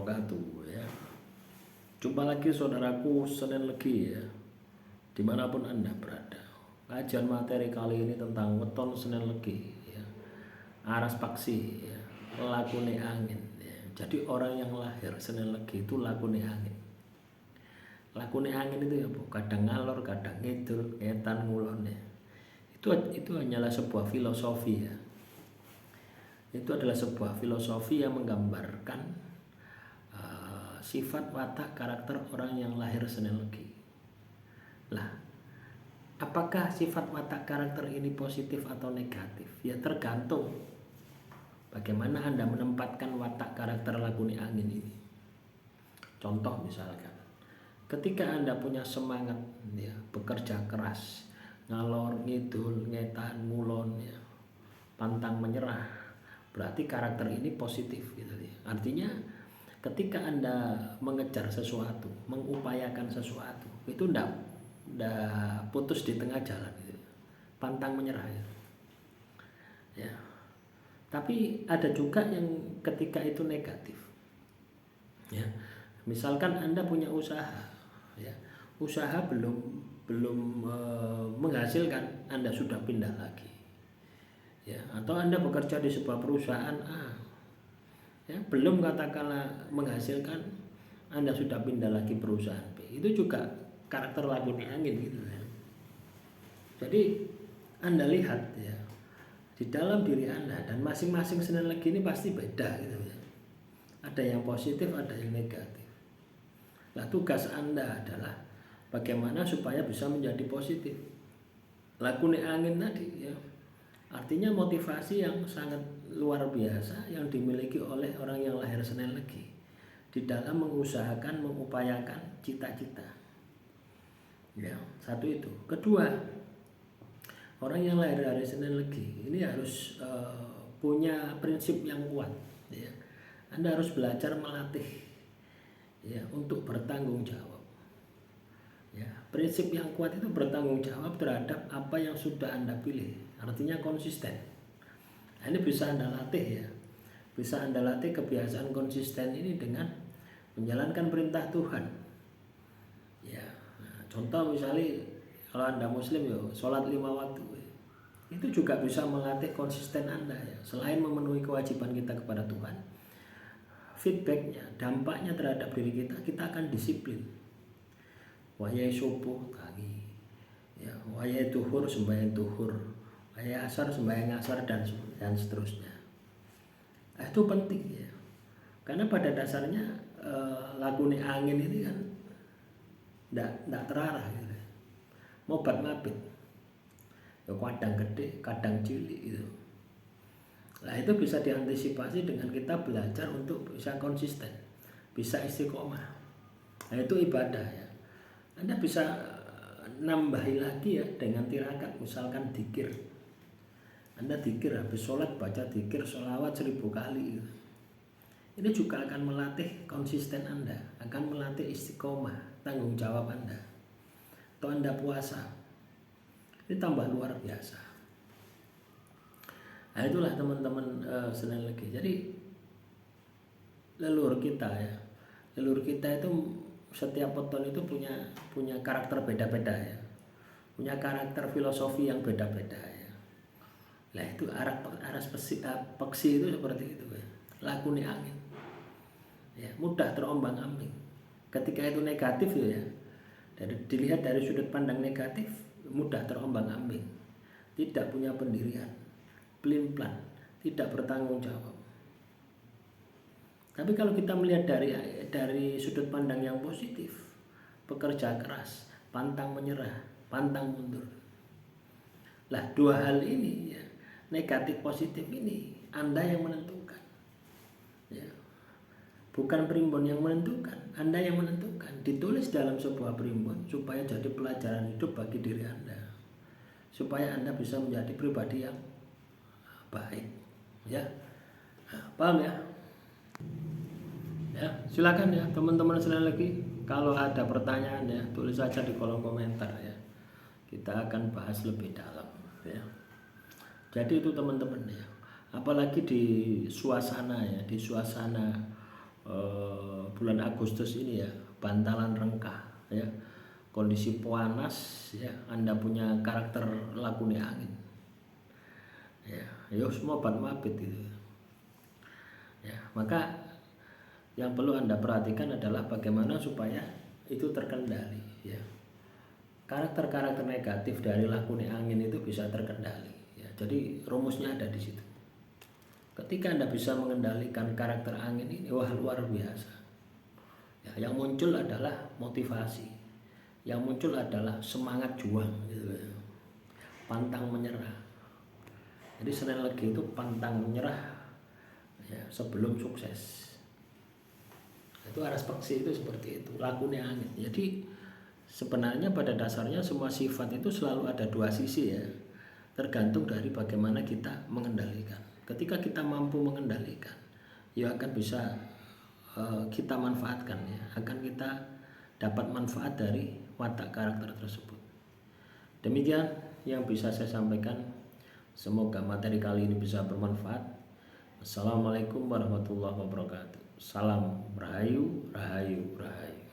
wabarakatuh ya. Jumpa lagi saudaraku Senin Legi ya, dimanapun Anda berada. Kajian materi kali ini tentang weton Senin Legi ya. Aras paksi ya, lakune angin ya. Jadi orang yang lahir Senin Legi itu lakune angin. Lakune angin itu ya Bu, kadang ngalor, kadang ngidul, ngetan ngulon ya. Itu hanyalah sebuah filosofi ya. Itu adalah sebuah filosofi yang menggambarkan sifat watak karakter orang yang lahir Senin Legi. Lah, apakah sifat watak karakter ini positif atau negatif? Ya tergantung bagaimana Anda menempatkan watak karakter lakune angin ini. Contoh misalkan, ketika Anda punya semangat ya, bekerja keras, ngalor ngidul, ngetan ngulon ya, pantang menyerah, berarti karakter ini positif gitu ya. Artinya ketika Anda mengejar sesuatu, mengupayakan sesuatu, itu ndak putus di tengah jalan gitu. Pantang menyerah gitu. Ya. Tapi ada juga yang ketika itu negatif. Ya. Misalkan Anda punya usaha, ya. Usaha belum menghasilkan, Anda sudah pindah lagi. Ya, atau Anda bekerja di sebuah perusahaan A, ya, belum katakanlah menghasilkan, Anda sudah pindah lagi perusahaan B. Itu juga karakter lakune angin gitu ya. Jadi Anda lihat ya, di dalam diri Anda dan masing-masing Senin Legi ini pasti beda gitu ya. Ada yang positif, ada yang negatif. Nah, tugas Anda adalah bagaimana supaya bisa menjadi positif. Lakune angin tadi ya, artinya motivasi yang sangat luar biasa yang dimiliki oleh orang yang lahir Senin Legi di dalam mengusahakan, mengupayakan cita-cita. Ya, satu itu. Kedua, orang yang lahir dari Senin Legi ini harus punya prinsip yang kuat. Ya. Anda harus belajar melatih ya untuk bertanggung jawab. Ya, prinsip yang kuat itu bertanggung jawab terhadap apa yang sudah Anda pilih. Artinya konsisten. Nah, ini bisa Anda latih ya. Bisa Anda latih kebiasaan konsisten ini dengan menjalankan perintah Tuhan. Ya, nah, contoh misalnya kalau Anda Muslim ya, sholat 5 waktu. Itu juga bisa melatih konsisten Anda ya. Selain memenuhi kewajiban kita kepada Tuhan, feedbacknya, dampaknya terhadap diri kita akan disiplin. Wayai subuh tangi, ya, wayai duhur sembahyang duhur, wayai asar sembahyang asar dan seterusnya. Nah, itu penting ya, karena pada dasarnya lakune angin ini kan ndak terarah gitu, mobat mabit, ya kadang gede, kadang cilik gitu. Nah, itu bisa diantisipasi dengan kita belajar untuk bisa konsisten, bisa istiqomah. Nah, itu ibadah ya. Anda bisa nambahi lagi ya dengan tirakat, misalkan dzikir. Anda dzikir habis sholat baca dzikir sholawat 1000 kali. Ini juga akan melatih konsisten Anda, akan melatih istiqomah, tanggung jawab Anda. Atau Anda puasa, ini tambah luar biasa. Nah, itulah teman-teman Senin Legi. Jadi leluhur kita ya, leluhur kita itu setiap weton itu punya karakter beda-beda ya, punya karakter filosofi yang beda-beda ya. Nah, itu aras peksi itu seperti itu ya, lakune angin ya, mudah terombang-ambing. Ketika itu negatif ya, dilihat dari sudut pandang negatif, mudah terombang-ambing, tidak punya pendirian, pelin-pelan, tidak bertanggung jawab. Tapi kalau kita melihat dari sudut pandang yang positif, bekerja keras, pantang menyerah, pantang mundur. Lah, dua hal ini ya, negatif positif ini Anda yang menentukan. Ya. Bukan primbon yang menentukan, Anda yang menentukan. Ditulis dalam sebuah primbon supaya jadi pelajaran hidup bagi diri Anda. Supaya Anda bisa menjadi pribadi yang baik. Ya. Nah, paham ya? Ya, silakan ya teman-teman Senin Legi, kalau ada pertanyaan ya tulis saja di kolom komentar ya. Kita akan bahas lebih dalam ya. Jadi itu teman-teman ya. Apalagi di suasana ya, di suasana bulan Agustus ini ya, bantalan rengkah ya, kondisi panas ya, Anda punya karakter lakune angin ya, semua bat mabit gitu ya. Maka yang perlu Anda perhatikan adalah bagaimana supaya itu terkendali ya. Karakter-karakter negatif dari lakune angin itu bisa terkendali ya. Jadi rumusnya ada di situ. Ketika Anda bisa mengendalikan karakter angin ini, wah luar biasa ya. Yang muncul adalah motivasi, yang muncul adalah semangat juang gitu ya. Pantang menyerah. Jadi Senin Legi itu pantang menyerah ya, sebelum sukses. Itu aspeksi itu seperti itu, lakune angin. Jadi sebenarnya pada dasarnya semua sifat itu selalu ada dua sisi ya, tergantung dari bagaimana kita mengendalikan. Ketika kita mampu mengendalikan, ya akan bisa kita manfaatkan ya, akan kita dapat manfaat dari watak karakter tersebut. Demikian yang bisa saya sampaikan. Semoga materi kali ini bisa bermanfaat. Assalamualaikum warahmatullahi wabarakatuh. Salam Rahayu, Rahayu, Rahayu.